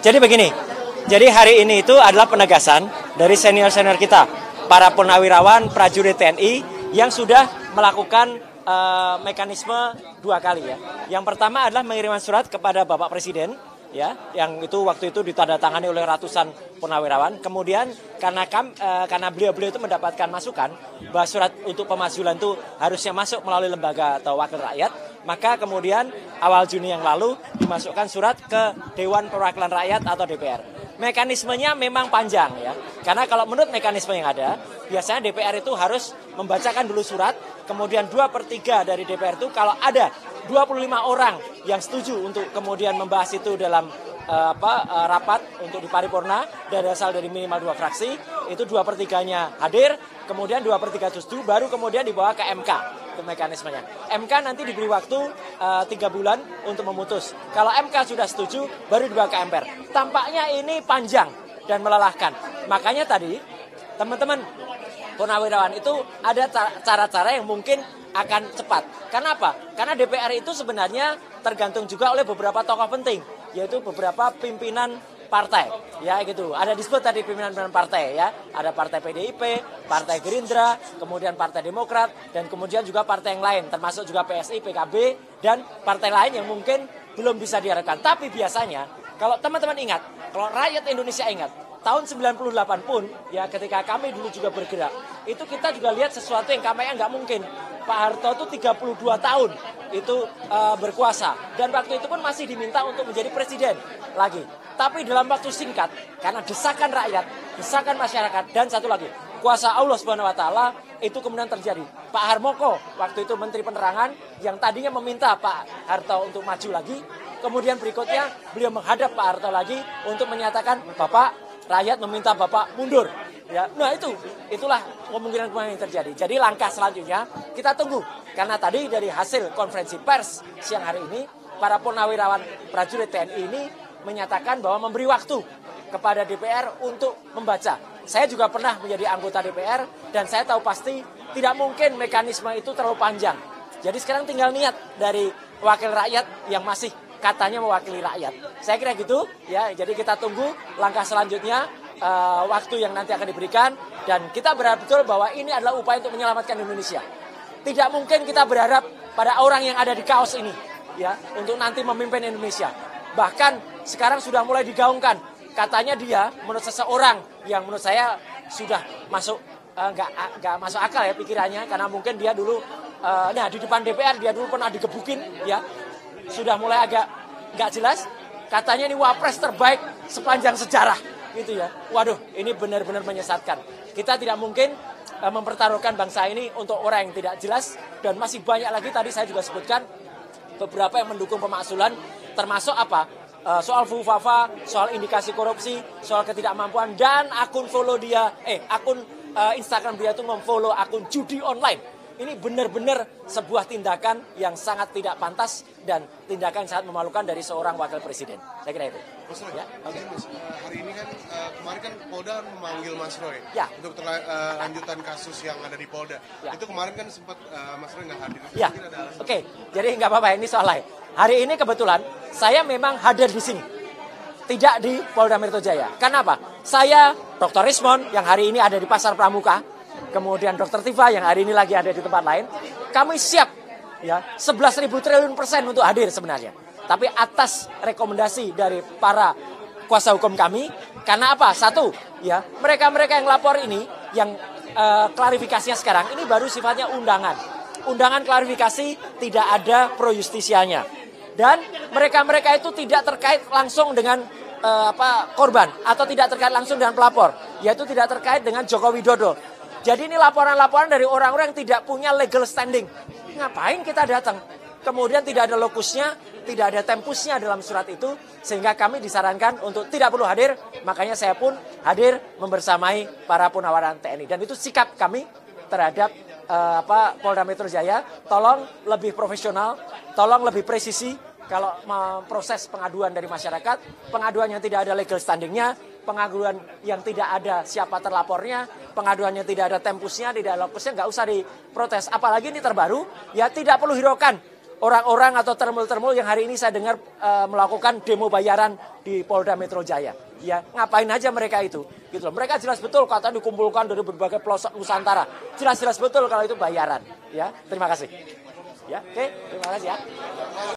Jadi begini, jadi hari ini itu adalah penegasan dari senior-senior kita, para purnawirawan prajurit TNI yang sudah melakukan mekanisme 2 kali ya. Yang pertama adalah mengirimkan surat kepada Bapak Presiden ya, yang itu waktu itu ditandatangani oleh ratusan purnawirawan. Kemudian karena beliau-beliau itu mendapatkan masukan bahwa surat untuk pemakzulan itu harusnya masuk melalui lembaga atau wakil rakyat, maka kemudian awal Juni yang lalu dimasukkan surat ke Dewan Perwakilan Rakyat atau DPR. Mekanismenya memang panjang ya, karena kalau menurut mekanisme yang ada, biasanya DPR itu harus membacakan dulu surat, kemudian 2/3 dari DPR itu kalau ada 25 orang yang setuju untuk kemudian membahas itu dalam rapat untuk di paripurna dan berasal dari minimal 2 fraksi, itu 2/3-nya hadir, kemudian 2/3 setuju, baru kemudian dibawa ke MK. Itu mekanismenya. MK nanti diberi waktu 3 bulan untuk memutus. Kalau MK sudah setuju, baru dibawa ke MPR. Tampaknya ini panjang dan melelahkan. Makanya tadi teman-teman purnawirawan itu ada cara-cara yang mungkin akan cepat. Karena apa? Karena DPR itu sebenarnya tergantung juga oleh beberapa tokoh penting, yaitu beberapa pimpinan partai, ya gitu. Ada disebut tadi pimpinan-pimpinan partai ya. Ada partai PDIP, partai Gerindra, kemudian partai Demokrat, dan kemudian juga partai yang lain, termasuk juga PSI, PKB, dan partai lain yang mungkin belum bisa diharapkan. Tapi biasanya, kalau teman-teman ingat, kalau rakyat Indonesia ingat, tahun 98 pun, ya ketika kami dulu juga bergerak, itu kita juga lihat sesuatu yang kayaknya nggak mungkin. Pak Harto itu 32 tahun itu berkuasa, dan waktu itu pun masih diminta untuk menjadi presiden lagi. Tapi dalam waktu singkat, karena desakan rakyat, desakan masyarakat, dan satu lagi, kuasa Allah Subhanahu wa Ta'ala, itu kemudian terjadi. Pak Harmoko, waktu itu Menteri Penerangan, yang tadinya meminta Pak Harto untuk maju lagi, kemudian berikutnya beliau menghadap Pak Harto lagi untuk menyatakan, Bapak, rakyat meminta Bapak mundur. Ya, nah itulah kemungkinan yang terjadi. Jadi langkah selanjutnya kita tunggu, karena tadi dari hasil konferensi pers siang hari ini, para purnawirawan prajurit TNI ini menyatakan bahwa memberi waktu kepada DPR untuk membaca. Saya juga pernah menjadi anggota DPR dan saya tahu pasti tidak mungkin mekanisme itu terlalu panjang. Jadi sekarang tinggal niat dari wakil rakyat yang masih katanya mewakili rakyat. Saya kira gitu ya. Jadi kita tunggu langkah selanjutnya, waktu yang nanti akan diberikan, dan kita berharap betul bahwa ini adalah upaya untuk menyelamatkan Indonesia. Tidak mungkin kita berharap pada orang yang ada di kaos ini ya untuk nanti memimpin Indonesia. Bahkan sekarang sudah mulai digaungkan, katanya dia menurut seseorang yang menurut saya sudah masuk nggak masuk akal ya pikirannya, karena mungkin dia dulu di depan DPR dia dulu pernah digebukin ya, sudah mulai agak nggak jelas. Katanya ini wapres terbaik sepanjang sejarah gitu ya. Waduh, ini benar-benar menyesatkan. Kita tidak mungkin mempertaruhkan bangsa ini untuk orang yang tidak jelas, dan masih banyak lagi tadi saya juga sebutkan beberapa yang mendukung pemakzulan, termasuk apa? Soal fufafa, soal indikasi korupsi, soal ketidakmampuan, dan akun akun Instagram dia itu memfollow akun judi online. Ini benar-benar sebuah tindakan yang sangat tidak pantas dan tindakan yang sangat memalukan dari seorang wakil presiden. Saya kira itu. Mas Roy, ya? Okay. Hari ini kan kemarin kan Polda memanggil Mas Roy untuk lanjutan kasus yang ada di Polda. Itu kemarin kan sempat Mas Roy nggak hadir. Ya. Oke. Jadi nggak apa-apa, ini soal lain. Hari ini kebetulan saya memang hadir di sini, tidak di Polda Metro Jaya. Kenapa? Saya, Dr. Rismond yang hari ini ada di Pasar Pramuka, kemudian Dr. Tifa yang hari ini lagi ada di tempat lain, kami siap ya 11.000 triliun % untuk hadir sebenarnya. Tapi atas rekomendasi dari para kuasa hukum kami, karena apa? Satu, ya mereka-mereka yang lapor ini, yang klarifikasinya sekarang ini baru sifatnya undangan. Undangan klarifikasi, tidak ada pro justisianya. Dan mereka-mereka itu tidak terkait langsung dengan korban, atau tidak terkait langsung dengan pelapor, yaitu tidak terkait dengan Joko Widodo. Jadi ini laporan-laporan dari orang-orang yang tidak punya legal standing. Ngapain kita datang? Kemudian tidak ada lokusnya, tidak ada tempusnya dalam surat itu, sehingga kami disarankan untuk tidak perlu hadir. Makanya saya pun hadir membersamai para purnawirawan TNI. Dan itu sikap kami terhadap Polda Metro Jaya. Tolong lebih profesional, tolong lebih presisi kalau proses pengaduan dari masyarakat, pengaduan yang tidak ada legal standingnya, pengaduan yang tidak ada siapa terlapornya, pengaduan yang tidak ada tempusnya, tidak ada lokusnya, nggak usah diprotes. Apalagi ini terbaru, ya tidak perlu hiraukan orang-orang atau termul-termul yang hari ini saya dengar melakukan demo bayaran di Polda Metro Jaya. Ya, ngapain aja mereka itu? Gitu loh. Mereka jelas betul kata dikumpulkan dari berbagai pelosok Nusantara. Jelas-jelas betul kalau itu bayaran. Ya, terima kasih. Ya, oke, terima kasih ya.